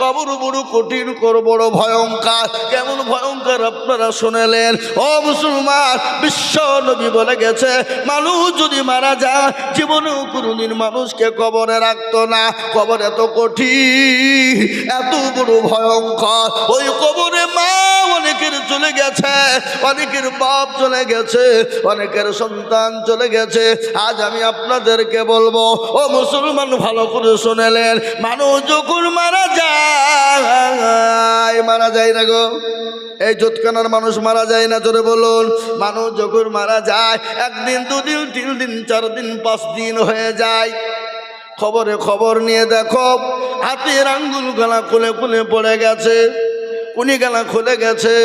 কবর বড় কঠিন, বড় ভয়ঙ্কর। কেমন ভয়ঙ্কর আপনারা শুনেলেন। ও মুসলমান, বিশ্ব নবী বলে গেছে, মানুষ যদি মারা যায় জীবনেও কোনোদিন মানুষকে কবরে রাখতো না। কবর এত কঠিন, এত বড় ভয়ঙ্কর। ওই কবরে মা অনেকের চলে গেছে, অনেকের বাপ চলে গেছে, অনেকের সন্তান চলে গেছে। আজ আমি আপনাদেরকে বলবো, ও মুসলমান ভালো করে শুনেলেন, মানুষ যখন মারা যায় না গো, এই জোতখানার মানুষ মারা যায় না, জোরে বলুন। মানুষ যখন মারা যায়, একদিন, দুদিন, 3 দিন, 4 দিন, 5 দিন হয়ে যায়। খবরে খবর নিয়ে দেখো, হাতের আঙ্গুল গলা খুলে খুলে পড়ে গেছে, কুনি গলা খুলে গেছে।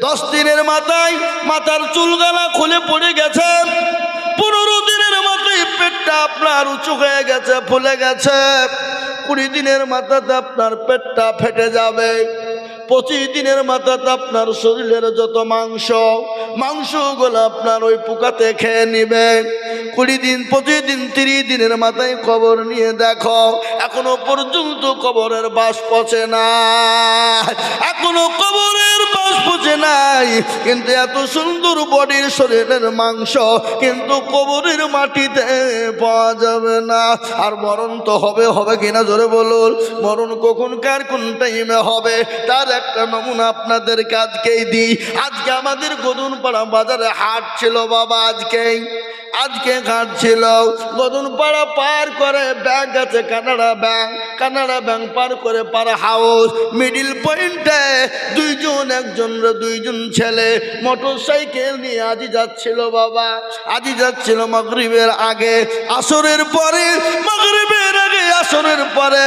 10 দিনের মাথায় মাথার চুল গলা খুলে পড়ে গেছে। 15 দিনের মাথায় পেটটা আপনার উঁচু হয়ে গেছে, ফুলে গেছে। 20 দিনের মাথাতে আপনার পেটটা ফেটে যাবে। 25 দিনের মাথাতে আপনার শরীরের যত মাংসগুলো আপনার ওই পোকাতে খেয়ে নিবে। 20 দিন, 25 দিন, 30 দিনের মাথায় খবর নিয়ে দেখো, এখনো পর্যন্ত কবরের বাস পচে না, এখনো কবরের বাস পচে নাই। কিন্তু এত সুন্দর বডির শরীরের মাংস কিন্তু কবরের মাটিতে পাওয়া যাবে না। আর মরণ তো হবে, হবে কিনা জোরে বলুন। মরণ কখন কার কোন টাইমে হবে তার একটা নমুনা আপনাদেরকে আজকেই দিই। আজকে আমাদের গদুনপাড়া বাজারে হাট ছিল বাবা, আজকে ঘাট ছিল। গদুনপাড়া পার করে ব্যাংক আছে, কানাডা ব্যাংক পার করে পাড়া হাউস, মিডিল পয়েন্টে দুইজন ছেলে মোটর সাইকেল নিয়ে আজি যাচ্ছিল বাবা, আজি যাচ্ছিল মাগরিবের আগে আসরের পরে, মাগরিবের আগে আসরের পরে।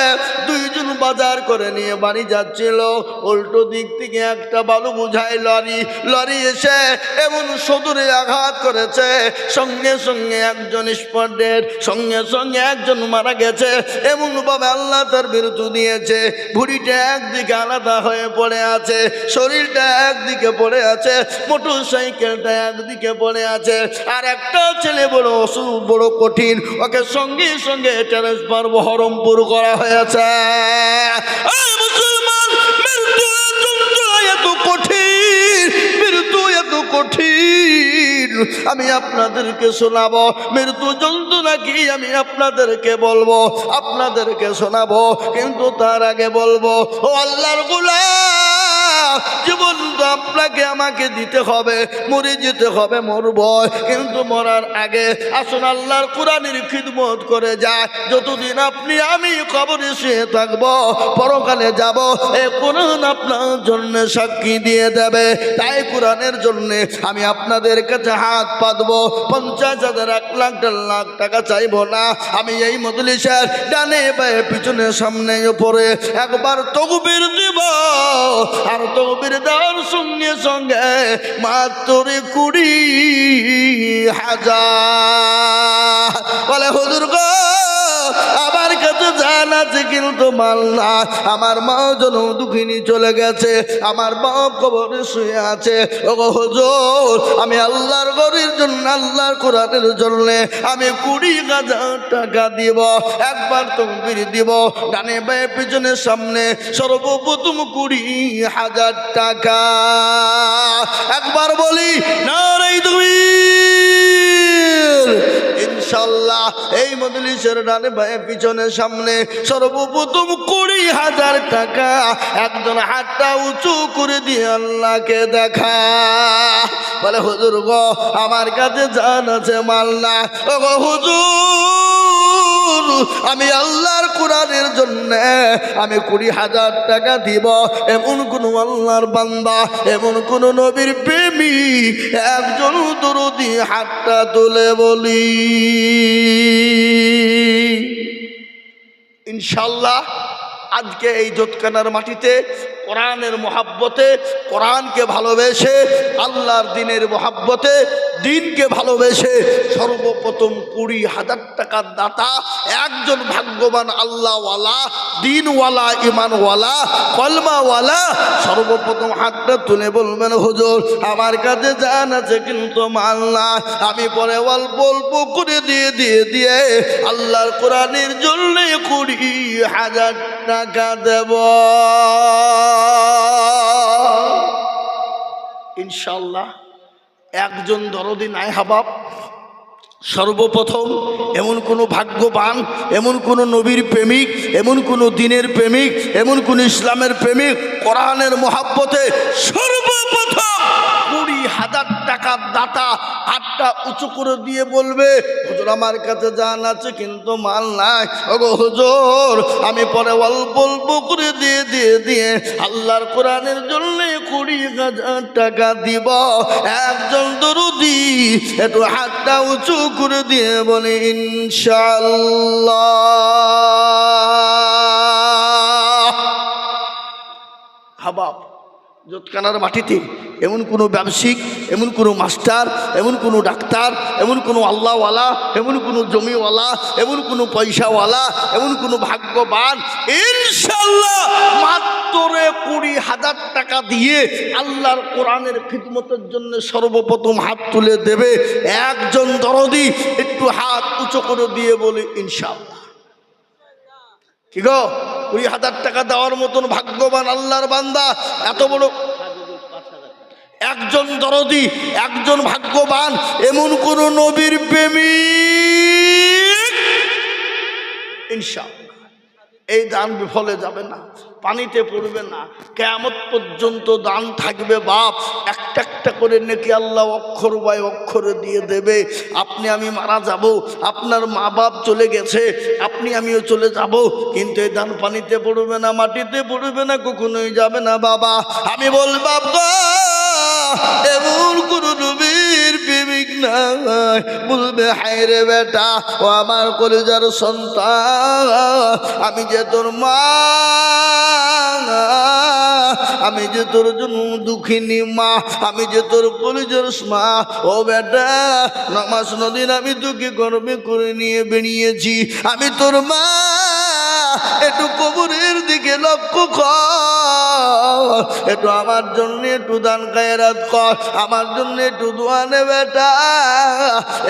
দুইজন বাজার করে নিয়ে বাড়ি যাচ্ছিল। উল্টো দিক থেকে একটা বালু বোঝাই লরি এসে এমন সদরে আঘাত করেছে, সঙ্গে সঙ্গে একজন স্পট ডেড, সঙ্গে সঙ্গে একজন মারা গেছে। এমন ভাবে আল্লাহ তার বিরুদ্ধে দিয়েছে, ভুঁড়িটা একদিকে আলাদা হয়ে পড়ে আছে, শরীরটা একদিকে পড়ে আছে, মোটর সাইকেলটা একদিকে পড়ে আছে। আর একটা ছেলে বড় অসুখ, বড় কঠিন, ওকে সঙ্গে সঙ্গে ট্রান্সফার বহরমপুর করা হয়েছে। মুসলমান, মৃত্যু এত কঠিন, মৃত্যু এত কঠিন। আমি আপনাদেরকে শোনাবো মৃত্যু যন্ত্রণা কি, আমি আপনাদেরকে বলবো, আপনাদেরকে শোনাবো। কিন্তু তার আগে বলবো, ও আল্লাহর গোলাম, জীবন তো আপনাকে আমাকে দিতে হবে, মরে যেতে হবে, মরব। কিন্তু মরার আগে আসুন আল্লাহর কোরআনের খিদমত করে যায়। যতদিন আপনি আমি কবরে শুয়ে থাকবো, পরকালে যাব, এই কোরআন আপনার জন্য সাক্ষী দিয়ে দেবে। তাই কোরআনের জন্য আমি আপনাদের কাছে হাত পাতবো। 50,000, 1 লাখ, 1.5 লাখ টাকা চাইবো না। আমি এই মজলিসের ডানে বায়ে পিছনে সামনে উপরে একবার তকবীর দিব, আর তকবীর দেওয়ার সঙ্গে সঙ্গে মাত্র 20,000 বলে হুজুর গো আমার কাছে জান আছে কিন্তু মাল না। আমার মা জন দুঃখিনী চলে গেছে, আমার বাপ কবরে শুয়ে আছে। ও হুজুর, আমি আল্লাহর ঘরের জন্য, আল্লাহর কোরআনের জন্য আমি 20,000 টাকা দিব। একবার তকবীর দিব, ডানে বায়ে পিছনে সামনে সর্বপ্রথম 20,000 টাকা। একবার বলি নারে তাকবীর। ইনশাআল্লাহ এই মজলিসের ডানে বায়ে পিছনে সামনে সর্বপ্রথম 20,000 টাকা। একজন হাতটা উঁচু করে দিয়ে আল্লাহকে দেখা, বলে হুজুর গো আমার কাছে জান আছে, মাল না। ও গো হুজুর, আমি আল্লাহর কোরআনের জন্য আমি 20,000 টাকা দিব। এমন কোন আল্লাহর বান্দা, এমন কোন নবীর প্রেমিক একজন দরদি হাতটা তুলে বলি ইনশাআল্লাহ। আজকে এই জোতখানার মাটিতে কোরআনের মহাব্বতে, কোরআনকে ভালোবেসে, আল্লাহর দিনের মহাব্বতে, দিনকে ভালোবেসে সর্বপ্রথম 20,000 টাকার দাতা একজন ভাগ্যবান আল্লাহওয়ালা, দিনওয়ালা, ইমানওয়ালা, কলমাওয়ালা সর্বপ্রথম হাতটা তুলে বলবেন হুজুর আমার কাছে জান আছে কিন্তু মাল না। আমি পরে অল্প অল্প করে দিয়ে আল্লাহর কোরআনের জন্য 20,000 টাকা টাকা দেব ইনশাআল্লাহ। একজন দরদি নাই হাবাব। সর্বপ্রথম এমন কোনো ভাগ্যবান, এমন কোনো নবীর প্রেমিক, এমন কোনো দিনের প্রেমিক, এমন কোন ইসলামের প্রেমিক কোরআনের মহাব্বতে সর্বপ্রথম 20,000 টাকার দাতা হাতটা উঁচু করে দিয়ে বলবে, হুজুর আমার কাছে জান আছে কিন্তু মাল নাই। ওগো হুজুর আমি পরে অল্প অল্প করে দিয়ে আল্লাহর কোরআনের জন্য 20,000 টাকা দিব। একজন দরদি একটু হাতটা উঁচু করে দিয়ে বলে ইনশাআল্লাহ। হাবাব জোতকানার মাটিতে এমন কোনো ব্যবসায়িক, এমন কোনো মাস্টার, এমন কোনো ডাক্তার, এমন কোনো আল্লাহওয়ালা, এমন কোনো জমিওয়ালা, এমন কোনো পয়সাওয়ালা, এমন কোনো ভাগ্যবান ইনশাআল্লাহ মাত্র 20,000 টাকা দিয়ে আল্লাহর কোরআনের খিদমতের জন্য সর্বপ্রথম হাত তুলে দেবে। একজন দরদি একটু হাত উঁচু করে দিয়ে বলে ইনশাআল্লাহ। কি গো 20,000 টাকা দেওয়ার মতন ভাগ্যবান আল্লাহর বান্দা এত বড় একজন দরদি, একজন ভাগ্যবান, এমন কোন নবীর প্রেমিক ইনশাআল্লাহ এই দান বিফলে যাবে না, পানিতে পড়বে না, কিয়ামত পর্যন্ত দান থাকবে। বাপ একটা একটা করে নেকি আল্লাহ অক্ষর বাই অক্ষরে দিয়ে দেবে। আপনি আমি মারা যাব, আপনার মা বাপ চলে গেছে, আপনি আমিও চলে যাব, কিন্তু এই দান পানিতে পড়বে না, মাটিতে পড়বে না, কখনোই যাবে না। বাবা আমি বলবো এমন কোন নবীর প্রেমিক নাই বলবে হায় রে বেটা ও আমার কলেজার সন্তান, আমি যে তোর মা, আমি যে তোর জন্য দুঃখিনী মা, আমি যে তোর কলেজার মা। ও বেটা নামাজ নদীন আমি তোকে গর্বে করে নিয়ে বেরিয়েছি, আমি তোর মা। একটু কবরের দিকে লক্ষ্য কর, একটু আমার জন্য একটু দান খায়রাত কর, আমার জন্য একটু দোয়া নে বেটা।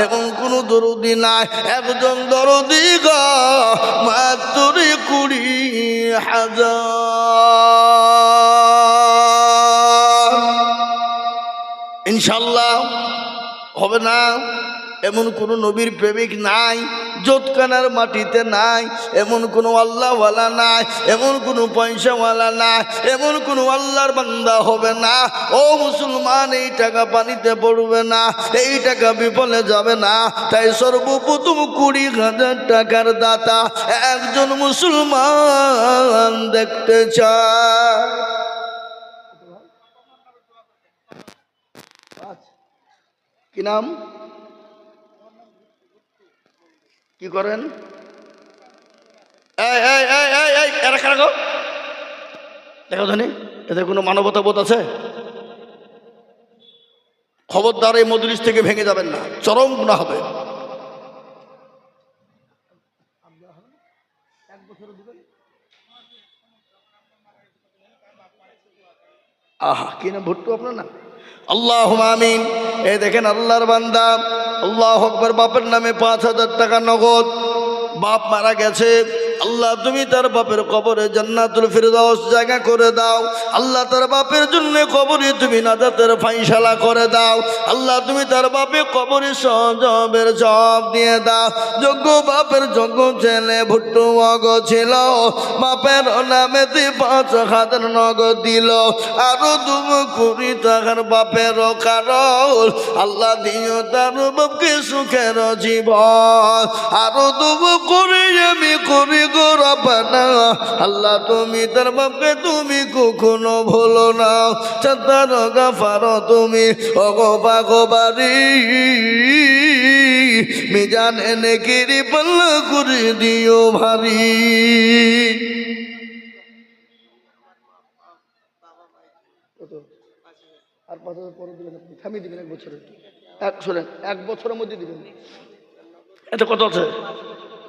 এবং কোনো দরদি নাই, একজন দরদি গো মাত্র 20,000। ইনশাআল্লাহ হবে না। এমন কোন নবীর প্রেমিক নাই, জোতকানার মাটিতে নাই, এমন কোনো আল্লাহওয়ালা নাই, এমন কোনো পয়সাওয়ালা নাই, এমন কোনো আল্লাহর বান্দা হবে না। ও মুসলমান এই টাকা পানিতে পড়বে না, এই টাকা বিফলে যাবে না। তাই সর্বপ্রথম 20,000 টাকার দাতা একজন মুসলমান দেখতে চায়। কি নাম, কি করেন? দেখো ধনী, এদের কোনো মানবতা বোধ আছে? খবরদার এই মজলিস থেকে ভেঙে যাবেন না, চরম গুনাহ হবে। আহা কি না ভুট্টু আপনার না? আল্লাহুম্মা আমিন। এই দেখেন আল্লাহর বান্দা, আল্লাহু আকবার। বাপের নামে 5,000 টাকা নগদ। বাপ মারা গেছে, আল্লাহ তুমি তার বাপের কবরে জান্নাতুল ফিরদাউস জায়গা করে দাও। আল্লাহ তার বাপের জন্য কবরে তুমি নাজাতের ফায়সালা করে দাও। আল্লাহ তুমি তার বাপে কবরে সজবের জব দিয়ে দাও। যোগ্য বাপের যোগ্য ছেলে ভুট্টু মগ ছিল, বাপের নামে 5,000 নগদ দিল। আরো 2 কোটি টাকার বাপের কারণ আল্লাহ দিও তার বাপকে সুখের জীবন। আরো 2 করে আমি করি গো রব্বানা, আল্লাহ তুমি তার বাপকে তুমি কখনো ভুলো না। চাঁদার গাফার তুমি ওগো পাগবারি, মিজান এনে কিরি পাল্লা করে দিও ভারী। আর 5,000 পরে দিবেন, আপনি থামিয়ে দিবেন 1 বছরে। শোনেন 1 বছরের মধ্যে দিবেন। এটা কত আছে?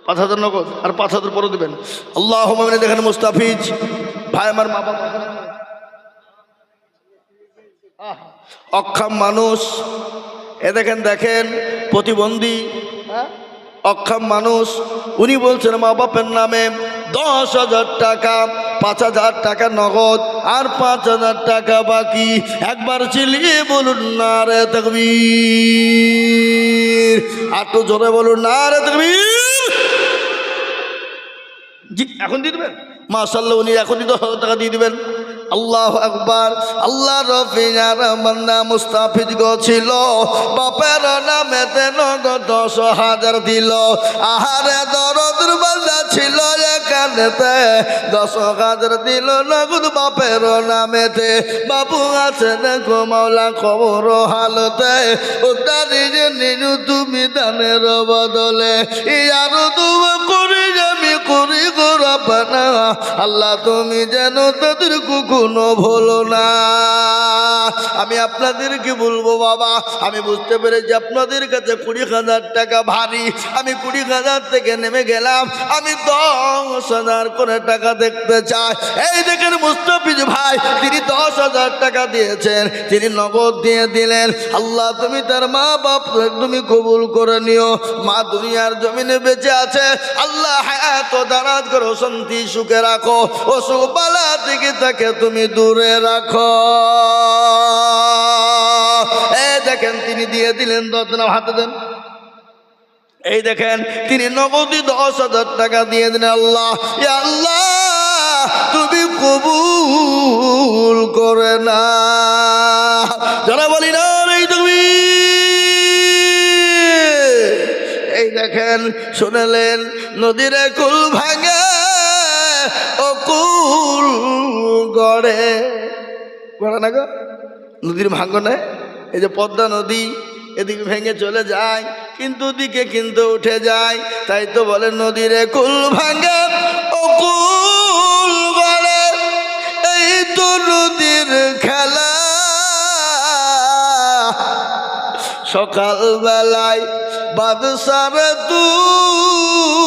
5,000 নগদ, আর 5,000 পরে দিবেন। আল্লাহুম্মা আমিন। দেখেন মুস্তাফিজ ভাই আমার মা বাবা অক্ষম মানুষ, এ দেখেন প্রতিবন্ধী, অক্ষম মানুষ, উনি বলছেন মা বাপের নামে 10,000 টাকা, 5,000 টাকা নগদ আর 5,000 টাকা বাকি। একবার চিল্লিয়ে বলুন নারে তাকবীর, একটু জোরে বলুন নারে তাকবীর। জি, এখন দিয়ে দেবেন? মাশাআল্লাহ, উনি এখনই 10,000 টাকা দিয়ে দিবেন। আল্লাহ আকবার। আল্লাহ রফিয়ার বান্দা মুস্তাফিজ গো ছিল, বাপের নামেতে নগদ 10,000 দিল। আহারে দরদের বান্দা ছিল এখানেতে, 10,000 দিল নগদ বাপের নামেতে। বাবু আছে দেখো মাওলা খবর হালতে, ওটা নিজে নিজে তুমি দানের বদলে। ইয়ার দোয়া করি আমি করি গো রব্বানা, আল্লাহ তুমি যেন তাদের কোনো ভুলো না। আমি আপনাদেরকে বলবো বাবা, আমি বুঝতে পেরেছি আপনাদের কাছে 20,000 টাকা ভারী। আমি 20,000 থেকে নেমে গেলাম, আমি 10,000 করে টাকা দেখতে চাই। এই দেখেন মুস্তাফিজ ভাই, তিনি 10,000 টাকা দিয়েছেন, তিনি নগদ দিয়ে দিলেন। আল্লাহ তুমি তার মা বাপ তুমি কবুল করে নিও। মা দুনিয়ার জমিনে বেঁচে আছে, আল্লাহ হায়াত দারাজ করো, শান্তি সুখে রাখো, অসুখ বালা থেকে তাকে তুমি দূরে রাখো। এই দেখেন তিনি দিয়ে দিলেন, 10 নাম হাতে দেন। এই দেখেন তিনি নগদী 10,000 টাকা দিয়ে দিলেন। আল্লাহ, ইয়া আল্লাহ তুমি কবুল করে না। যারা বলি না এই তুমি, এই দেখেন শুনলেন নদীর কুল ভাঙে ও কুল গড়ে, গড়ে না গো, নদীর ভাঙনে। এই যে পদ্মা নদী এদিকে ভেঙে চলে যায়, কিন্তু দিকে কিন্তু উঠে যায়। তাই তো বলে নদীর কুল ভাঙে ও কুল গড়ে, এই তো নদীর খেলা। সকাল বেলায় বাদশার তুই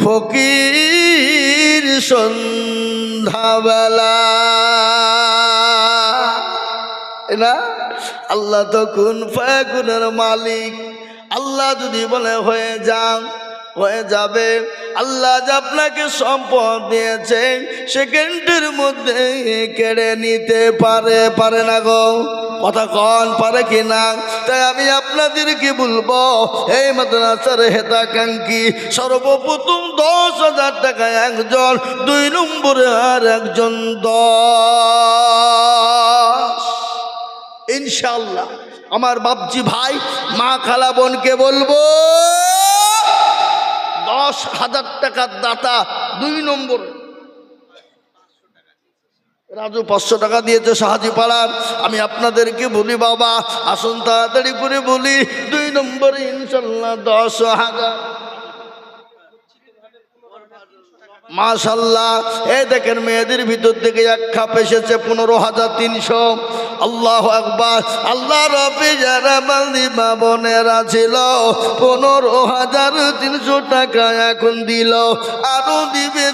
ফকির সন্ধ্যাবেলা না। আল্লাহ তো কুন ফায়াকুনের মালিক। আল্লাহ যদি বলে হয়ে যান হয়ে যাবে। আল্লাহ যে আপনাকে সম্পদ দিয়েছেন সেকেন্ডের মধ্যে কেড়ে নিতে পারে, পারে না গো? কথা কন পারে কি না? তাই আমি আপনাদেরকে বলবো, এই মাদ্রাসার হেতাকাঙ্ক্ষী সর্বপ্রথম 10,000 টাকা একজন, 2 নম্বরে আর একজন 10। ইনশাআল্লাহ আমার বাপজি ভাই মা খালা বোনকে বলবো 10,000 টাকার দাতা 2 নম্বর। রাজু 500 টাকা দিয়েছে সাহাজি পাড়ার। আমি আপনাদেরকে বলি বাবা আসুন তাড়াতাড়ি করে বলি, 2 নম্বরে ইনশাআল্লাহ 10,000। মাশাআল্লাহ, এই দেখেন মেয়েদের ভিতর থেকে এক খাপ এসেছে 15,300। আল্লাহু আকবার। আল্লাহ রব্বি যারা মা বোনেরা ছিল 15,300 টাকা এখন দিল, আরো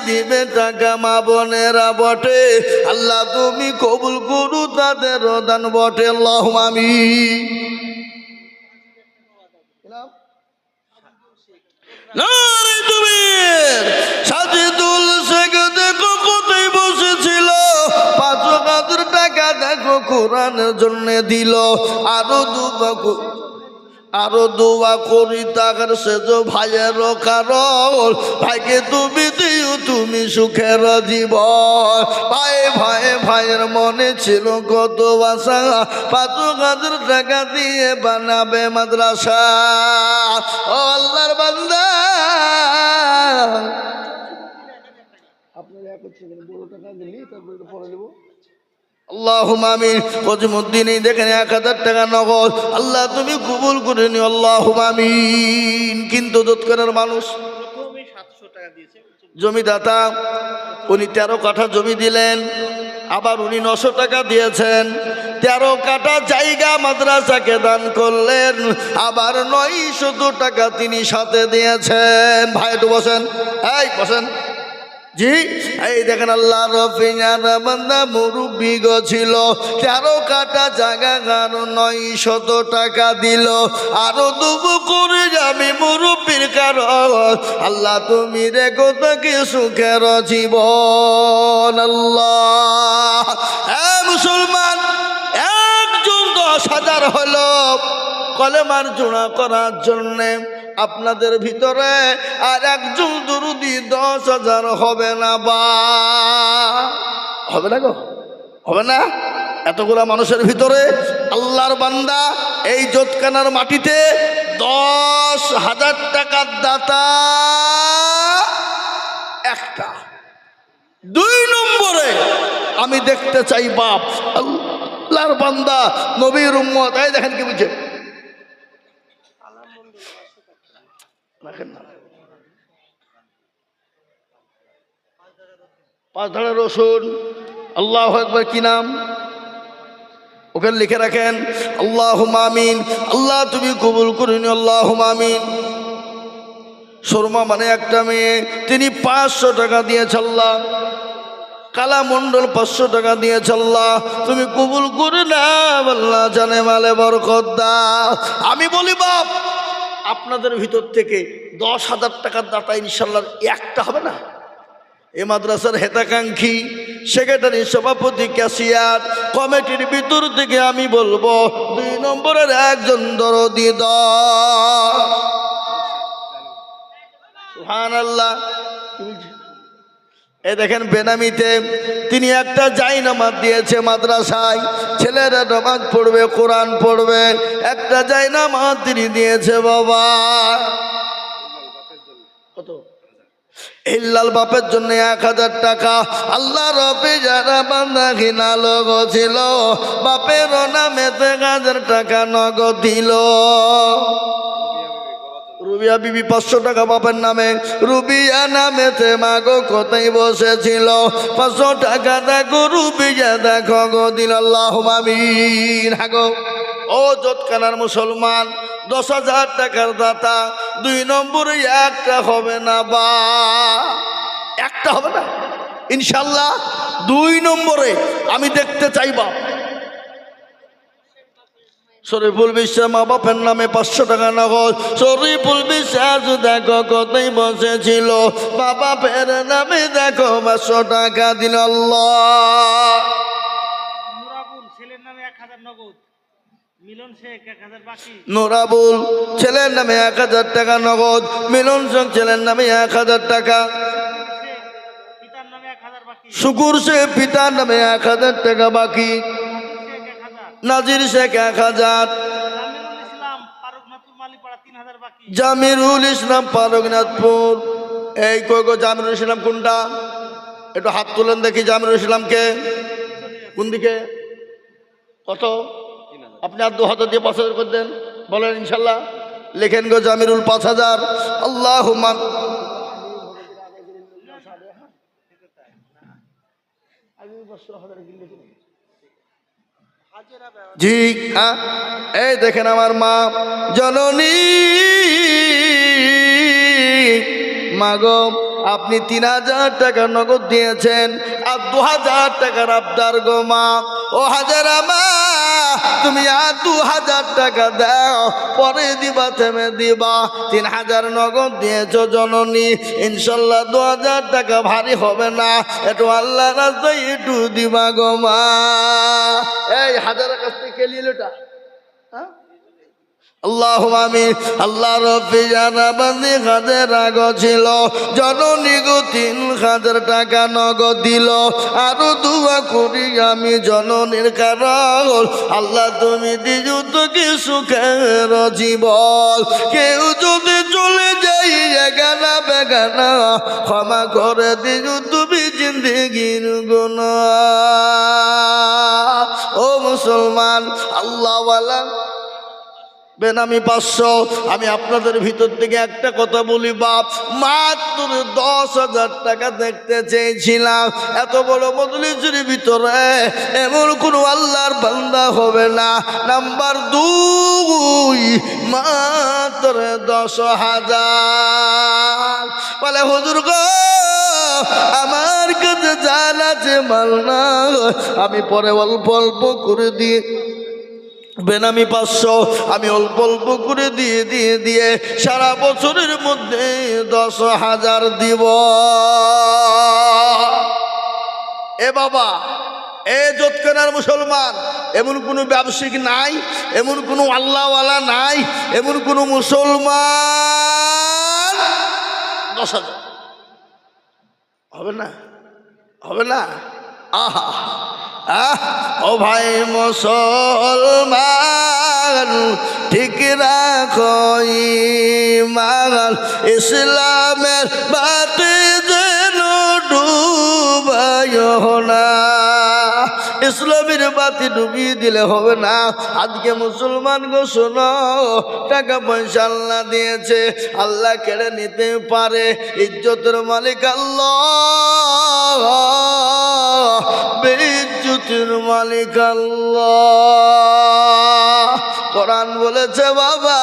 দিবে টাকা মা বোনেরা বটে। আল্লাহ তুমি কবুল করু তাদের দান বটে। আল্লাহুম্মা আমিন। নারে তাকবীর। সাজিদুল শেখ দেখো কোথায় বসেছিল, 5,000 টাকা দেখো কোরআনের জন্য দিল। আরো দোয়া করি তাকার সেজ ভাইয়ের কারণ, ভাইকে তুমি দিও তুমি সুখের জীবন। ভাইয়ের মনে ছিল কত আশা, 5,000 টাকা দিয়ে বানাবে মাদ্রাসা। ও আল্লাহর বান্দা, আপনারা বড় টাকা দিলি তারপরে পরে দেবো। আল্লাহুম্মা আমিন। কজিমউদ্দিন এই দেখেন 1,000 টাকা নগদ। আল্লাহ তুমি কবুল করে নিও। আল্লাহুম্মা আমিন। কিন্তু দোতকানার মানুষ জমিদাতা, উনি 13 কাঠা জমি দিলেন, আবার উনি 900 টাকা দিয়েছেন। 13 কাঠা জায়গা মাদ্রাসাকে দান করলেন, আবার 900 টাকা তিনি সাথে দিয়েছেন। ভাই একটু বসেন, এই বসেন। জি, এই দেখেন আল্লাহ রফিয়ার বান্দা মুরব্বি ছিল, 13 কাটা জায়গা গান 900 টাকা দিল। আরো দুবো করে যাবে মুরব্বির কারণ আল্লাহ তুমি রেখো তাকে সুখের জীবন। আল্লাহ মুসলমান, একজন 10,000 হলো কলেমার জোড়া করার জন্যে, আপনাদের ভিতরে আর একজন দুরুদি 10,000 হবে না বা হবে না গো, হবে না? এতগুলা মানুষের ভিতরে আল্লাহর বান্দা এই জোতকানার মাটিতে 10,000 টাকার দাতা একটা। 2 নম্বরে আমি দেখতে চাই বাপ আল্লাহর বান্দা নবীর উম্মত। এই দেখেন কি বুঝছে, রাখেন না, 5 ধারা রসুন। আল্লাহু আকবার, কি নাম ওখানে লিখে রাখেন, আল্লাহুম্মা আমিন। আল্লাহ তুমি কবুল করে নিও, আল্লাহুম্মা আমিন। শর্মা মানে একটা মেয়ে, তিনি 500 টাকা দিয়েছে আল্লাহ। কালা মন্ডল 500 টাকা দিয়েছে আল্লাহ, তুমি কবুল করে না আল্লাহ, জানে মালে বরকত দাও। আমি বলি বাপ, আপনাদের ভিতর থেকে 10,000 টাকার দাতা ইনশাল্লাহ একটা হবে না? এ মাদ্রাসার হেতাকাঙ্ক্ষী সেক্রেটারি, সভাপতি, ক্যাশিয়ার কমিটির ভিতর থেকে আমি বলবো 2 নম্বরের একজন দরদি সুবহানাল্লাহ। এই দেখেন বেনামিতে তিনি একটা জায়নামাজ দিয়েছে মাদ্রাসায়, ছেলেরা নামাজ পড়বে, কোরআন পড়বে, একটা জায়নামাজ তিনি দিয়েছে বাবা। কত? ইল্লাল বাপের জন্য 1,000 টাকা। আল্লাহ রবে যারা বান্দা ঘিনা লোক ছিল, বাপের নামে 1,000 টাকা নগদ দিল। রুবিয়া বিবি 500 টাকা বাপের নামে, রুবিয়া নামেতে মাগো কোথায় বসেছিল, 500 টাকা দেখো রুবিয়া দেখো গো দিল। আল্লাহুম্মা আমিন। হাগো ও জোতকানার মুসলমান, 10,000 টাকার দাতা 2 নম্বরে একটা হবে না বা একটা হবে না ইনশাল্লাহ। 2 নম্বরে আমি দেখতে চাইবা শরীফুল বিশ্বাস মা বাপের নামে 500 টাকা নগদ। শরীফুল বিশ্বাস দেখো কোথায় বসেছিল, বাবা ফের নামে দেখো 500 টাকা দিল। আল্লাহ। নুরাবুল ছেলের নামে 1,000 নগদ, মিলন শেখ 1,000 বাকি। নুরাবুল ছেলের নামে 1,000 টাকা নগদ, মিলন শেখ ছেলের নামে 1,000 টাকা, পিতার নামে 1,000 বাকি। শুকুর শেখ পিতার নামে 1,000 টাকা বাকি, নাজির শেখ 1,000, জামিরুল ইসলাম ফারুকনাথপুর মালিপাড়া 3,000 বাকি। জামিরুল ইসলাম ফারুকনাথপুর। এই কই গো জামিরুল ইসলাম কোনটা? একটু হাত তুলেন দেখি জামিরুল ইসলামকে, কোন দিকে? কত? আপনি আর 2,000 দিয়ে 5,000 করে দেন, বলেন ইনশাল্লাহ। লেখেন গো জামিরুল 5,000। আল্লাহুম্মা জি হ্যাঁ। এই দেখেন আমার মা জননী মাগো, আপনি 3,000 টাকা নগদ দিয়েছেন আর 2,000 টাকার আবদার গো মা। ও হাজারা মা, তুমি আর 2,000 টাকা দাও, পরে দিবা, থেমে দিবা। 3,000 নগদ দিয়েছ জননী, ইনশাল্লাহ 2,000 টাকা ভারী হবে না, একটু আল্লাহ রাস্তায় একটু দিবা গো মা। এই হাজারের কাছ থেকে কে নিল এটা? আল্লাহুম্মা আমিন। আল্লাহ রব্বি জানা বান্দি কাদের রাগ ছিল, জননী গো 3,000 টাকা নগদ দিল। আরো দোয়া করি আমি জননীর কারণ আল্লাহ তুমি দিজু তো কি সুখের জীবন। কেউ যদি চলে যাই এগানা বেগানা, ক্ষমা করে দিজু তুমি জিন্দেগির গুনাহ। ও মুসলমান আল্লাহওয়ালা বেনামি 500। আমি আপনাদের ভিতর থেকে একটা কথা বলি বাপ, মাত্র 10,000 টাকা দেখতে চেয়েছিলাম। এত বড় মজলিসের ভিতরে এমন কোনো আল্লাহর বান্দা হবে না। নাম্বার 2, মাত্র 10,000। বলে হুজুর গো আমার কাছে জান আছে মাল না, আমি পরে অল্প অল্প করে দিয়ে বেনামি 500 আমি অল্প অল্প করে দিয়ে সারা বছরের মধ্যে 10,000 দিব। এ বাবা, এ যৎকানার মুসলমান, এমন কোনো ব্যবসায়িক নাই, এমন কোনো আল্লাহওয়ালা নাই, এমন কোনো মুসলমান 10,000 হবে না, হবে না। আহা ও ভাই মুসলমান, ঠিক রাখো ঈমান, ইসলামের বাতি যেন ডুবাইও না। ইসলামের বাতি ডুবিয়ে দিলে হবে না। আজকে মুসলমান গো শোনো, টাকা পয়সা আল্লাহ দিয়েছে, আল্লাহ কেড়ে নিতে পারে। ইজ্জতের মালিক আল্লাহ, বেইজ্জতের মালিক আল্লাহ। কোরআন বলেছে বাবা,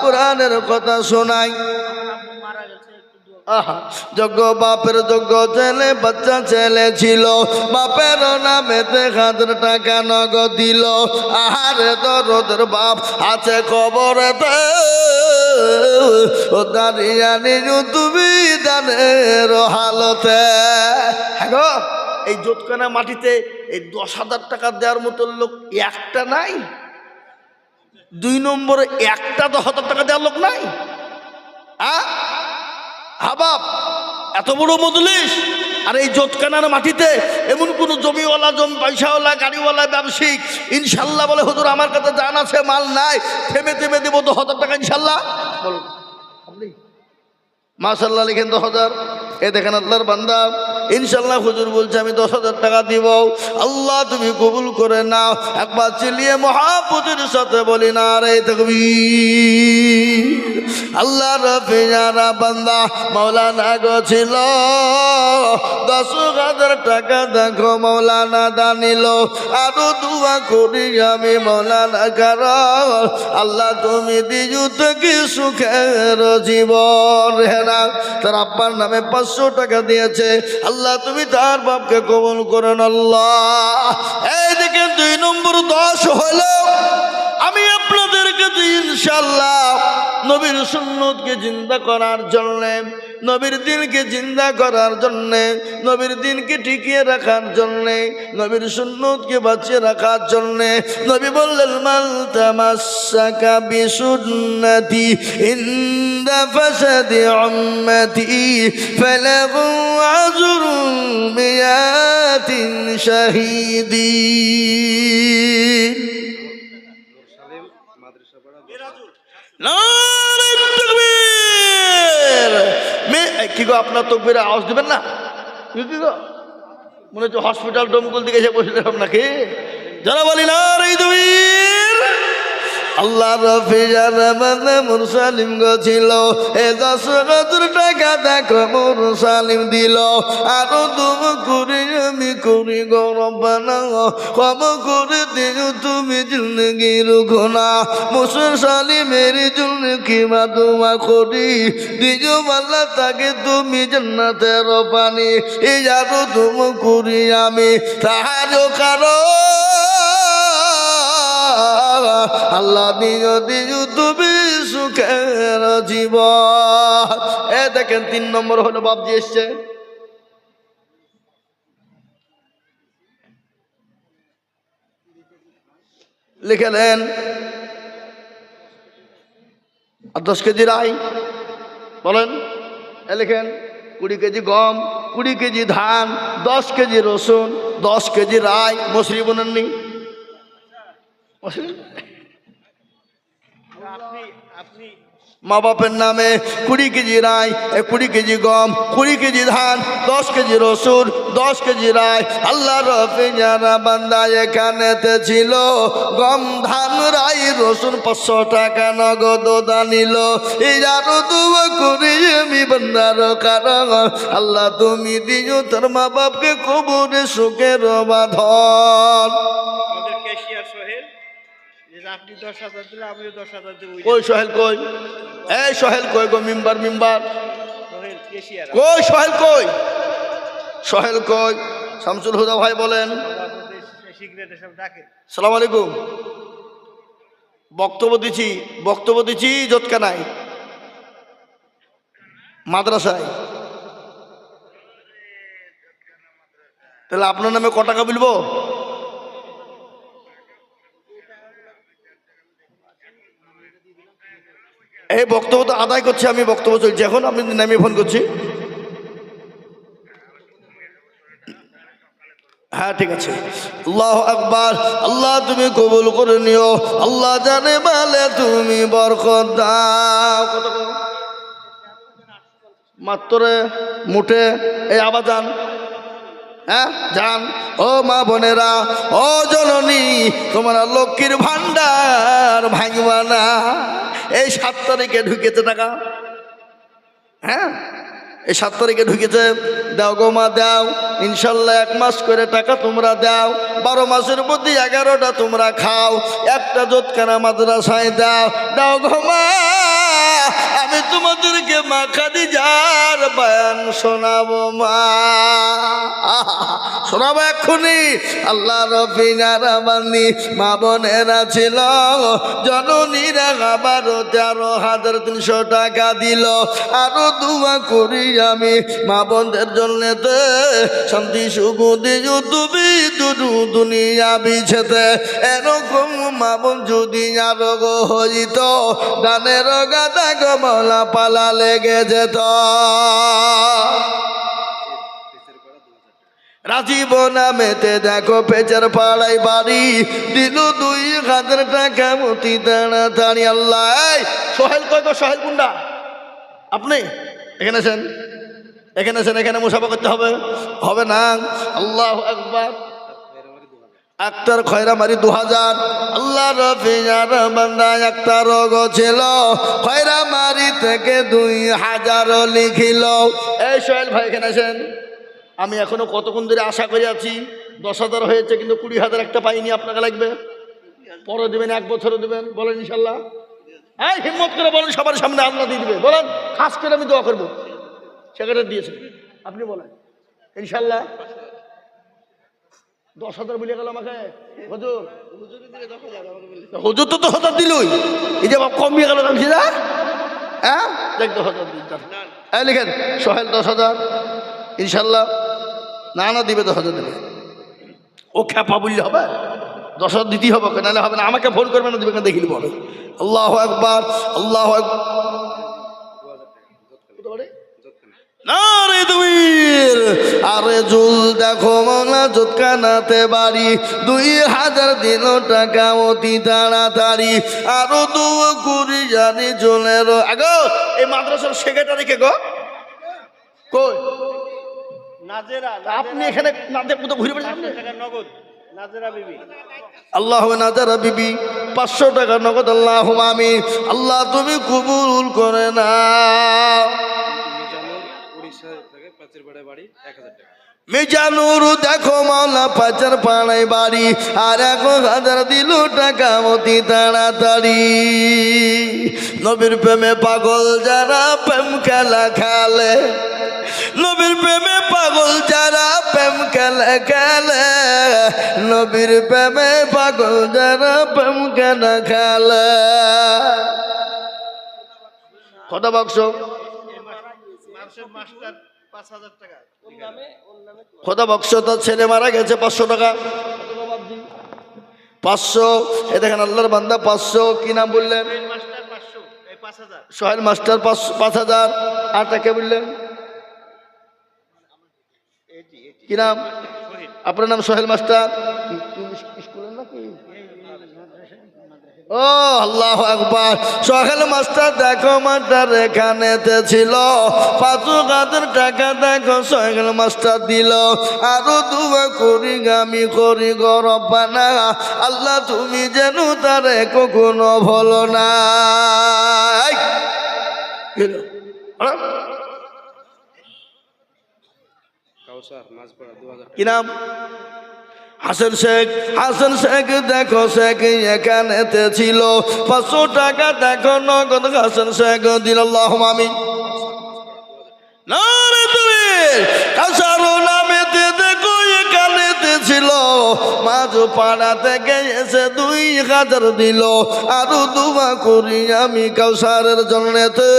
কোরআনের কথা শোনাই। যোগ্য বাপের যোগ্য ছেলে, বাচ্চা ছেলে ছিল, বাপের নামেতে 1000 টাকা নগদ দিল। আহারে দরদের বাপ আছে কবরেতে, ও দাঁড়িয়ে নিজু তুমি দানের হালতে। হ্যাঁ গো, এই জোটখানা মাটিতে এই 10,000 টাকা দেওয়ার মতো লোক একটা নাই। 2 নম্বরে একটা 10,000 টাকা দেওয়ার লোক নাই। হাবাব এত বড় মজলিস, আর এই জোটখানার মাটিতে এমন কোন জমিওয়ালা, পয়সাওয়ালা, গাড়িওয়ালা, ব্যবসায়িক ইনশাল্লাহ বলে হুজুর আমার কাছে জান আছে মাল নাই, থেমে থেমে দেবো 10,000 টাকা ইনশাল্লাহ। বলুন আপনি মাশাল্লাহ লিখেন 10,000। এ দেখেন আল্লাহর বান্দা, ইনশাল্লাহ হুজুর বলছে আমি 10,000 টাকা দিব। আল্লাহ তুমি কবুল করে নাও। একবার চিল্লিয়ে মহাব্বতের সাথে বলি না রে তাকবীর। আল্লাহ রফিয়ারা বান্দা মাওলানা গো ছিল, 10,000 টাকা দেখো মাওলানা দানিল। আরো দোয়া করি আমি মাওলানা কারণ আল্লাহ তুমি দিজু থেকে সুখের জীবন। হেনা তার আব্বার নামে 500 টাকা দিয়েছে, আল্লাহ তুমি তার বাপকে কবুল করেন আল্লাহ। এই দেখেন 2 নম্বর 10 হলো। আমি আপনাদের কাছে ইনশাআল্লাহ নবীর সুন্নতকে জিন্দা করার জন্যে, নবীর দিনকে জিন্দা করার জন্যে, নবীর দিনকে টিকিয়ে রাখার জন্যে, নবীর সুন্নতকে বাঁচিয়ে রাখার জন্যে নবী বললেন মাল তামাসসাকা বিসুন্নতি ইনদা ফাসাদি উম্মতি ফালাহু আজরুন মিয়াতিন শাহীদিন। কি গো আপনার তকবীরে আওয়াজ দিবেন না? কি গো মনে হচ্ছে হসপিটাল ডমকল দিকে এসে বসলাম নাকি? যারা বলি না রে তাকবীর। আল্লাহ রফিজার বান্দা মুরসালিম গো ছিল, এ 10,000 টাকা দেখো মুরসালিম দিল। আরো তুমি করি আমি করি গো রব্বানা, ক্ষমা করে দিও তুমি জিন্দগির গুনাহ। মুরসালিমের জন্য কি মা দোয়া করি, দিও আল্লাহ তাকে তুমি জান্নাতের পানি। এই আরো তুমি করি আমি তাহারও কারণ আল্লাহ দিও দিও তুমি সুখের জীবন। এ দেখেন 3 নম্বর হলো বাপজি এসছে। লিখে নেন 10 কেজি রাই বলেন, এ লিখেন 20 কেজি গম, 20 কেজি ধান, 10 কেজি রসুন, 10 কেজি রাই। মসুরি বোনেননি? মা বাপের নামে 20 কেজি রাই, 20 কেজি গম, 20 কেজি ধান, 10 কেজি রসুন, 10 কেজি রাই। আল্লাহ রফিজারা বান্দা এখানেতে ছিল গম, ধান, রাই, রসুন 500 টাকা নগদ দানিল। এই আরো দোয়া করি আমি বান্দার কারণ আল্লাহ তুমি দিও তোর মা বাপকে কবরে সুখের বাঁধন। আপনি 10,000 দিলে আমিও 10,000 দেব। কই সোহেল কই? এই সোহেল কই গো? মিম্বার মিম্বার সোহেল কি কই সোহেল কই? সোহেল কই? শামসুল হুদা ভাই বলেন। সিগারেট এসব ডাকে। সালাম আলাইকুম। বক্তব্য দিচ্ছি জোতকানায় মাদ্রাসায়। তাহলে আপনার নামে ক টাকা বলবো? এই বক্তব্য তো আদায় করছি আমি, বক্তব্য চলছে এখন, আপনি নামিয়ে ফোন করছি। হ্যাঁ ঠিক আছে। আল্লাহু আকবার। আল্লাহ তুমি কবুল করে নিও। আল্লাহ জানে বলে তুমি বরকত দাও। কত মাত্র মুঠে? এই আবার যান, হ্যাঁ যান। ও মা বোনেরা, ও জননী, তোমার লক্ষ্মীর ভান্ডার ভাঙবা না। এই 7 তারিখে ঢুকেছে টাকা, হ্যাঁ এই 7 তারিখে ঢুকেছে। দাও গো মা দাও, ইনশাল্লাহ 1 মাস করে টাকা তোমরা দাও। 12 মাসের মধ্যে 11টা তোমরা খাও। একটা জোতখানা মাদ্রাসায় দাও। দাও গো মা, আমি তোমাদেরকে মা খাদিজার বয়ান শোনাবো মা, শোনাবো এক্ষুনি। আল্লাহ রফিনার বান্দি মা বোনেরা ছিল, জননীরা আবারও 13,300 টাকা দিল। আরো দোয়া করি আমি মা বোনদের জন্য, শান্তি সুখ দিও তুমি দুনিয়া বিছেতে। এরকম মা বোন যদি আরো হইত, গানের গাদা গমলা পালা লেগে যেত। রাজীব নামেতে দেখো পেচার পাড়ায় বাড়ি, দিল 2,000 টাকা মতি তাড়াতাড়ি। আল্লাহ সোহেল কই গো? সোহেল কুন্ডা? আপনি এখানে আছেন? এখানে মুসাফা করতে হবে? হবে না। আল্লাহু আকবার। আক্তার খয়রামারি 2000। আল্লাহ রফিয়ার বান্দা আক্তার গো ছিল, খয়রামারি থেকে 2000 লিখিল। এই সোহেল ভাই এখানে আছেন? আমি এখনো কতক্ষণ ধরে আশা করে আছি। 10,000 হয়েছে, কিন্তু 20,000 একটা পাইনি। আপনাকে লাগবে? পরে দেবেন, 1 বছরে দেবেন? বলেন ইনশাল্লাহ। এই হিম্মত করে বলেন, সবার সামনে আল্লাহ দিয়ে দিবে। বলেন, খাস করে আমি দোয়া করবো। সেক্রেটারি দিয়েছে, আপনি বলেন ইনশাল্লাহ। 10,000 বলে গেল আমাকে হুজুর। হুজুর তো 10,000 দিলই, এই যে কমিয়ে গেল জানছি না। হ্যাঁ দেখ 10,000 দিন। এই লিখেন সোহেল 10,000 ইনশাল্লাহ। না দিবে 10,000 দেবে। ও খ্যাপা বললে হবে? 10,000 দিতেই হবে, নাহলে হবে না। আমাকে ফোন করবে না, দিবে না, দেখিলি বলে। আল্লাহু আকবার, আল্লাহু আকবার। নারে তুমির আরে জুল দেখো মনা জোতখানাতে বাড়ি, 2,000 দিল টাকা অতি তাড়াতাড়ি। আরো দোয়া করি জানি জলের আগো। এই মাদ্রাসার সেক্রেটারি কে গো? কই? নাজেরা। আপনি এখানে নাজের মতো ঘুরে বেড়াচ্ছেন? 500 টাকা নগদ নাজেরা বিবি। আল্লাহ নাজারা বিবি 500 টাকা নগদ। আল্লাহ আমিন। আল্লাহ তুমি কবুল করে না। মিজানুর দেখো মাওলা পাচার পাড়ায় বাড়ি, আর 1,000 দিল টাকা অতি তাড়াতাড়ি। নবীর প্রেমে পাগল যারা প্রেম খেলা খেলে, নবীর প্রেমে পাগল যারা প্রেম খেলে খেলে, নবীর প্রেমে পাগল যারা প্রেম খেলা খেলে। কত বাক্স? মাস্টার 5,000 টাকা। খোদা বক্স, তার ছেলে মারা গেছে 500 টাকা। 500। এ দেখেন আল্লাহর বান্দা 500। কি নাম বললেন? মাস্টার 500, এই 5,000। সোহেল মাস্টার 5,000। আর তাকে বললেন কি নাম? আপনার নাম সোহেল মাস্টার? স্কুলের নাকি? ও আল্লাহু আকবার। সোহেল মাস্টার দেখো মাস্টার এখানেতে ছিল, 5,000 টাকা দেখো সোহেল মাস্টার দিল। আরো দোয়া করি আমি করি গো রব্বানা, আল্লাহ তুমি যেন তারে কখনো ভুলো না। কি নাম? হাসান শেখ। হাসান শেখ দেখো শেখ এখানেতে ছিল, 500 টাকা দেখো নগদ হাসান শেখ দিল। আল্লাহুম্মা আমিন। নারে তুমি কাসারো নামেতে দেখো এখানেতে ছিল মাঝ পাড়া থেকে এসে 2000 দিল আরো দুয়া করি আমি কাউসারের জন্যতে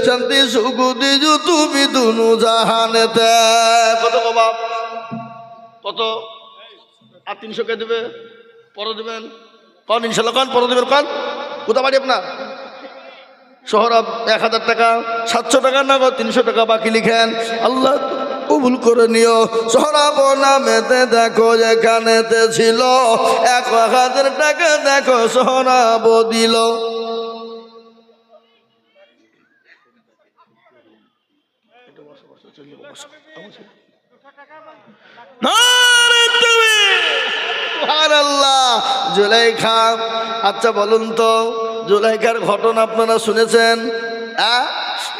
শান্তি সুখ দিজু তুমি দুনু জাহানেতে। কত বাপ কত আর 300 কে দেবে পরে দেবেন কন ইনশাল্লাহ কন পরে দেবেন কন কোথা বাড়ি আপনার শহর 1000 টাকা 700 টাকা নগদ 300 টাকা বাকি লিখেন আল্লাহ কবুল করে নিও। সহরাব নামেতে দেখো যেখানেতে ছিল 1000 টাকা দেখো সহরাব দিল। সুবহানাল্লাহ। জুলাইখা, আচ্ছা বলুন তো জুলাইখার ঘটনা আপনারা শুনেছেন?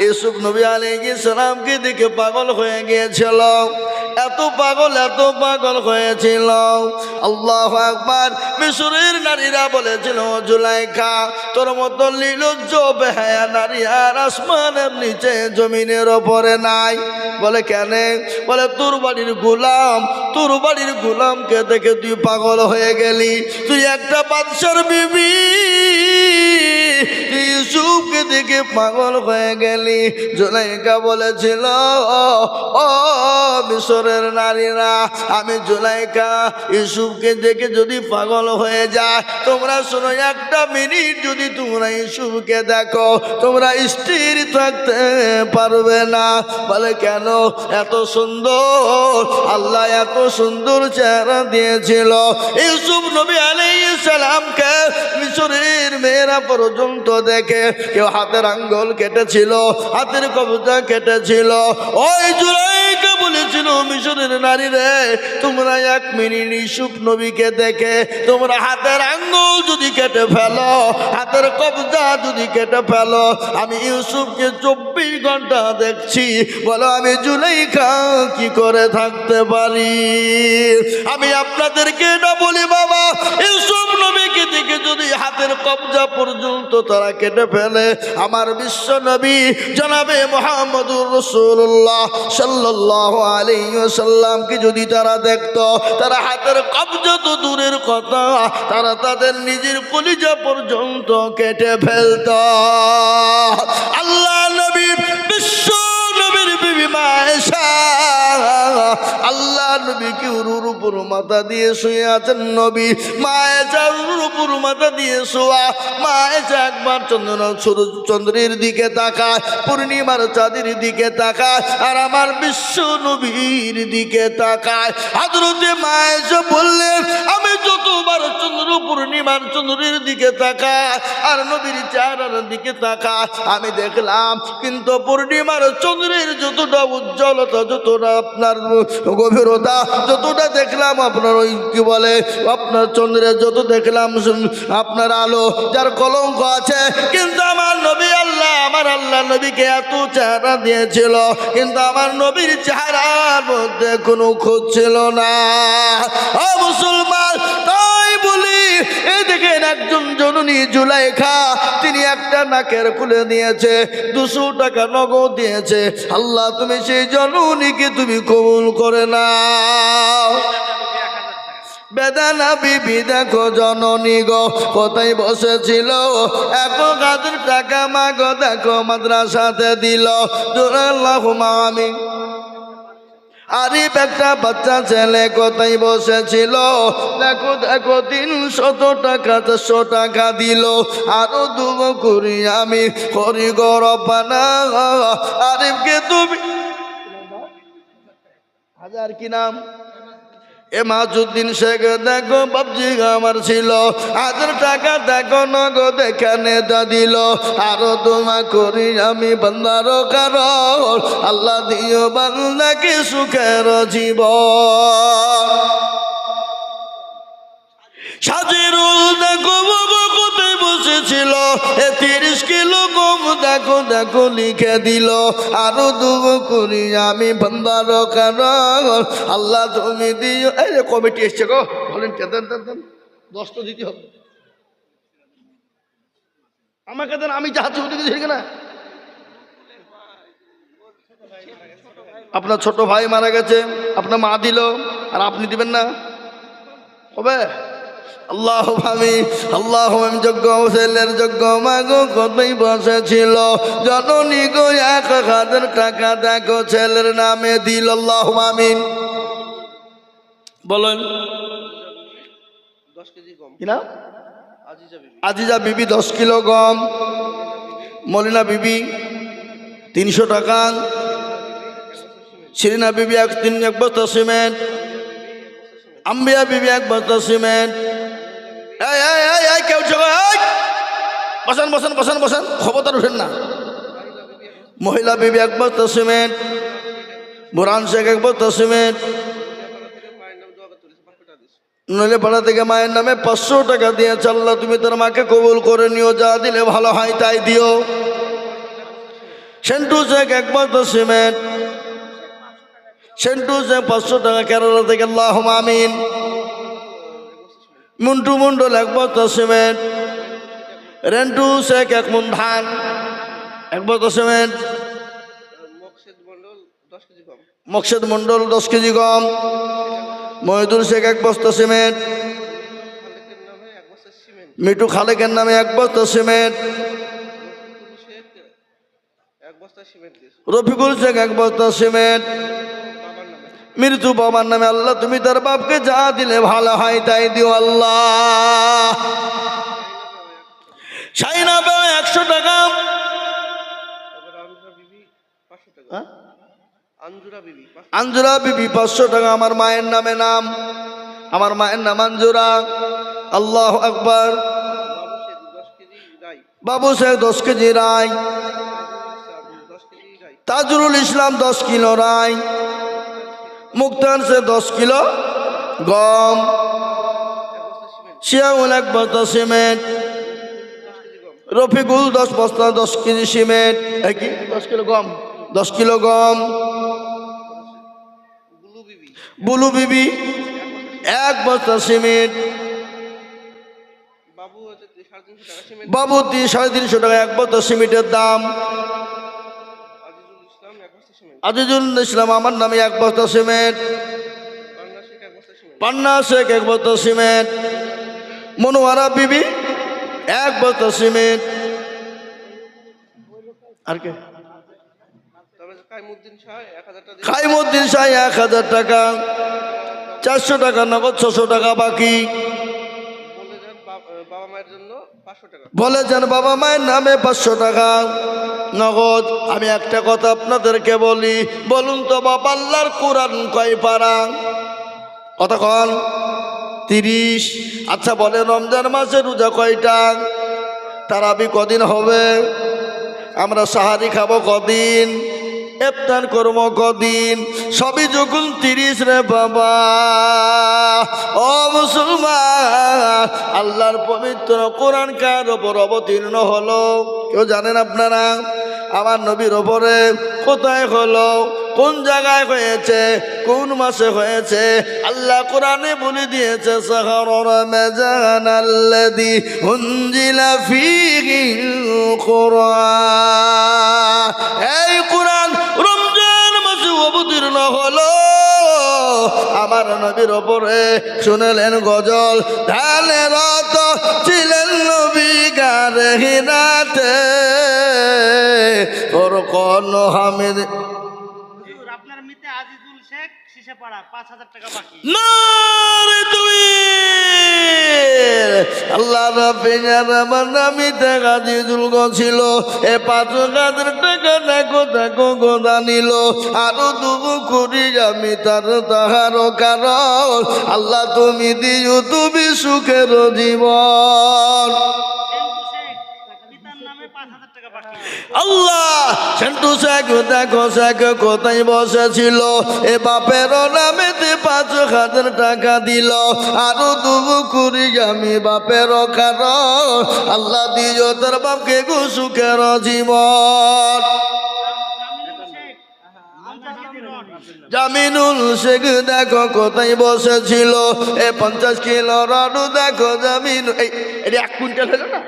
ইউসুফ নবী আলাইহিস সালামকে দেখে পাগল হয়ে গিয়েছিল, এত পাগল হয়েছিল। আল্লাহু আকবার। মিশরের নারীরা বলেছিল জুলাইখা তোর মতো নির্লজ্জ বেহায়া নারী আর আসমানের নিচে জমিনের ওপরে নাই। বলে কেন? বলে তোর বাড়ির গোলামকে দেখে তুই পাগল হয়ে গেলি, তুই একটা বাদশার বিবি ইউসুফকে দেখে পাগল হয়ে গেলি। জুলাইখা বলেছিল ও মিশরের নারীরা, আমি জুলাইখা ইউসুফকে দেখে যদি পাগল হয়ে যায়, তোমরা শোনো একটা মিনিট যদি তোমরা ইউসুফকে দেখো তোমরা স্থির থাকতে পারবে না। বলে কেন? এত সুন্দর, আল্লাহ এত সুন্দর চেহারা দিয়েছিল ইউসুফ নবী আলাইহিস সালামকে মিশরের মেয়েরা পর্যন্ত দেখে কেউ হাতের আঙ্গুল কেটেছিল, হাতের কবজা কেটেছিল। ওই জুলাইখা বলেছিল মিশরের নারী রে, তোমরা 1 মিনিট ইউসুফ নবীকে দেখে তোমরা হাতের আঙ্গুল যদি কেটে ফেলো, হাতের কবজা যদি কেটে ফেলো, আমি ইউসুফকে 24 ঘন্টা দেখছি। বলো আমি জুলাইখা কি করে থাকতে পারি? আমি আপনাদেরকে না বলি বাবা, ইউসুফ নবীকে দেখে যদি হাতের কবজা পর্যন্ত তারা কেটে ফেলে, আমার বিশ্ব নবী জনাবে মুহাম্মদুর রাসূলুল্লাহ সাল্লাল্লাহু আলাইহি ওয়াসাল্লামকে যদি তারা দেখতো, তারা হাতের কবজা তো দূরের কথা, তারা তাদের নিজের কলিজা পর্যন্ত কেটে ফেলতো। আল্লাহ নবী বিশ্ব নবীর বিবি মা আয়েশা, আল্লাহ নবীকে উরুর উপর মাথা দিয়ে শুয়ে আছেন নবী, মা আয়েশা উরুর উপর মাথা দিয়ে শোয়া। মা আয়েশা একবার চন্দ্রের দিকে তাকায়, পূর্ণিমার চাঁদের দিকে তাকায়, আর আমার বিশ্ব নবীর দিকে তাকায়। হযরতে মা আয়েশা বললেন আমি যতবার পূর্ণিমার চন্দ্রের দিকে তাকায় আর নবীর চেহারার দিকে তাকায়, আমি দেখলাম কিন্তু পূর্ণিমার চন্দ্রের যতটা উজ্জ্বলতা, যতটা আপনার গভীরতা, যতটা দেখলাম আপনার ওই কি বলে আপনার চন্দ্রের যত দেখলাম আপনার আলো যার কলঙ্ক আছে, কিন্তু আমার নবী আমার আল্লাহ নবীকে এত চেহারা দিয়েছিল, কিন্তু আমার নবীর চেহারার মধ্যে কোনো খোঁজ ছিল না। ও মুসলমান, তাই বলি এই দেখেন একজন জননী জুলাইখা, তিনি একটা নাকের খুলে দিয়েছে, 200 টাকা নগদ দিয়েছে। আল্লাহ তুমি সেই জননীকে তুমি কবুল করে নাও। বেদানা বিবি দেখো জননী গো কোথায় বসেছিল, 1000 টাকা মাগো দেখো মাদ্রাসাতে দিল। আল্লাহুম্মা আমিন। আরিফ একটা বাচ্চা ছেলে কোথায় বসেছিল, দেখো 300 টাকা 400 টাকা দিল। আরো দুবো করি আমি করি গো রব্বানা। আরিফকে তুমি হাজার কি নাম এমাজউদ্দিন শেখ দেখো বাবজি আমার ছিল, 1000 টাকা দেখো নগদ এখানে দিল। আরো দোয়া করি আমি বান্দার কারণ, আল্লাহ দিও বান্দাকে সুখের জীবন। সাজিরুল দেখো কোথায় বসেছিল, 30 কিলো গম দেখো দেখো লিখে দিল। আরো দুবো করি আমি বান্দার কারণ, আল্লাহ তুমি দিও। এই যে কমিটি এসছে গো, বলেন দেন 10 তো দিতে হবে আমাকে দেন, আমি যাচ্ছি ওদিকে না। আপনার ছোট ভাই মারা গেছে, আপনার মা দিল, আর আপনি দিবেন না? হবে? আল্লাহ ভাবি, আল্লাহ যোগ্য ছেলের যোগ্য মাগো কতই বসেছিল, জননী গো 1000 টাকা দেখো ছেলের নামে দিল। আল্লাহ আমিন বলেন। 10 কেজি গম। কি না? আজিজা বিবি। আজিজা বিবি 10 কিলো গম, মলিনা বিবি 300 টাকা, শিরিনা বিবি 1 বস্তা সিমেন্ট, আম্বিয়া বিবি 1 বস্তা সিমেন্ট। এই এই এই এই কেউ বসান বসান বসান বসান, খবরদার উঠেন না। মহিলা বিবি 1 বস্তা সিমেন্ট, বুরান শেখ 1 বস্তা সিমেন্ট, নইলে পাড়া থেকে মায়ের নামে 500 টাকা দিয়েছে। আল্লাহ তুমি তোর মাকে কবুল করে নিও, যা দিলে ভালো হয় তাই দিও। সেন্টু শেখ 1 বস্তা সিমেন্ট, সেন্টু শেখ 500 টাকা কেরালা থেকে। আল্লাহ আমিন। মুন্টু মন্ডল 1 বস্তা সিমেন্ট, রেন্টু শেখ 1 মণ ধান 1 বস্তা সিমেন্ট, মকসেদ মন্ডল 10 কেজি গম, মহিদুল শেখ 1 বস্তা সিমেন্ট, মিঠু খালেকের নামে 1 বস্তা সিমেন্ট, রফিকুল শেখ 1 বস্তা সিমেন্ট, মৃত্যু বাবার নামে। আল্লাহ তুমি তার বাপকে যা দিলে ভালো হয় তাই দিও আল্লাহ। শাহিনা বে 100 টাকা, আঞ্জুরা বিবি 500 টাকা। আমার মায়ের নামে নাম, আমার মায়ের নাম আঞ্জুরা। আল্লাহ আকবার। বাবু শেখ 10 কেজি রায়, তাজুল ইসলাম 10 কিলো রায়, মুক্তার শেখ 10 কিলো গম, শিয়াউল 1 বস্তা সিমেন্ট, রফিকুল 10 বস্তা 10 কেজি সিমেন্ট, 10 কিলো গম, 10 কিলো গম, বুলু বিবি 1 বস্তা সিমেন্ট, বাবু 350 টাকা 1 বস্তা সিমেন্টের দাম, আজিজুল ইসলাম আমার নামে 1 বস্তা সিমেন্ট, পান্না শেখ 1 বস্তা সিমেন্ট, মনোয়ারা বিবি 1 বস্তা সিমেন্ট। আর কে? খাইমুদ্দিন শাহ 1000 টাকা, 400 টাকা নগদ, 600 টাকা বাকি। বলে যান বাবা মায়ের নামে 500 টাকা নগদ। আমি একটা কথা আপনাদেরকে বলি, বলুন তো বাবা আল্লাহর কোরআন কয় পারা? কথা কন। 30। আচ্ছা বলে রমজান মাসে রোজা কয়টা? তারাবি কদিন হবে? আমরা সাহারি খাবো কদিন? ইফতার করবো কদিন? সবই যখন 30 রে বাবা। ও মুসলমান, আল্লাহর পবিত্র কোরআন কার ওপর অবতীর্ণ হলো কেউ জানেন আপনারা? আমার নবীর ওপরে। কোথায় হলো? কোন জায়গায় হয়েছে? কোন মাসে হয়েছে? আল্লাহ কোরআনে বলে দিয়েছে, শাহরু রমাজান আল্লাযী উনজিলা ফীহিল কুরআন। এই কোরআন রমজান মাসে অবতীর্ণ হলো আমার নবীর ওপরে। শুনলেন গজল, ঢালে রত ছিলেন নবী গারে হিরাতে, ওর কোন হামিদ। আপনার মিতে আজিজুল শেখ শিশেপাড়া 5000 টাকা বাকি। নারে তাকবীর। আল্লাহ রাব্বিল নামিতে আজিজুল ছিল। এ 5000 টাকা দেখো দেখো গোদা নিল। আরো দুবু করি আমি তাহারও কারণ। আল্লাহ তুমি দিও তুমি সুখের জীবন। আল্লাহ সেন্টু শেখ দেখো শেখ কোথায় বসেছিল। এ বাপের নামেতে 5000 টাকা দিল। আরো দুবু করি আমি বাপের কারণ। আল্লাহ দিও তোর বাপকে গো সুখের জীবন। জামিনুল শেখ দেখো কোথায় বসেছিল। এ 50 কিলো রাডু দেখো জামিন। এই 1 কুইন্টাল হলো না?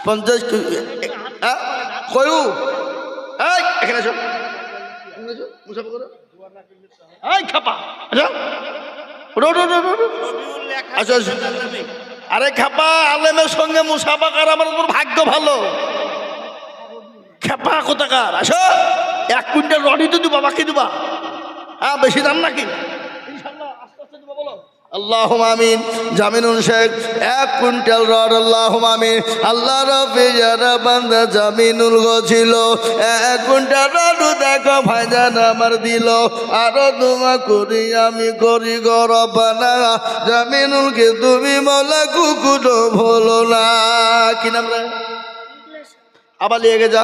50 কয়ু? এই এখানে এসো। মুসাফা করো এই খাপা আচ্ছা ওঠো, ওঠো, ওঠো, ওঠো। রবিউল আচ্ছা, আচ্ছা। আরে খাপা আলেমের সঙ্গে মুসাফা করা আমার তোর ভাগ্য ভালো খেপা কোথাকার আসো 1 কুইন্টাল রডই তো দিবা বাকি দিবা হ্যাঁ বেশি দাম নাকি ইনশাআল্লাহ আস্তে আস্তে দিবা বলো আল্লাহুম্মা আমিন জামিনুল শেখ 1 কুইন্টাল রড আল্লাহুম্মা আমিন আল্লাহ রাব্বি যারা বান্দা জামিনুল গছিল 1 কুইন্টাল রড দেখো ভাইজান আমার দিল আরো দোয়া করি আমি করি গো রব্বানা জামিনুলকে তুমি মাওলা কুকুরো ভুলো না কি নাম রে আবার লিয়ে গে যা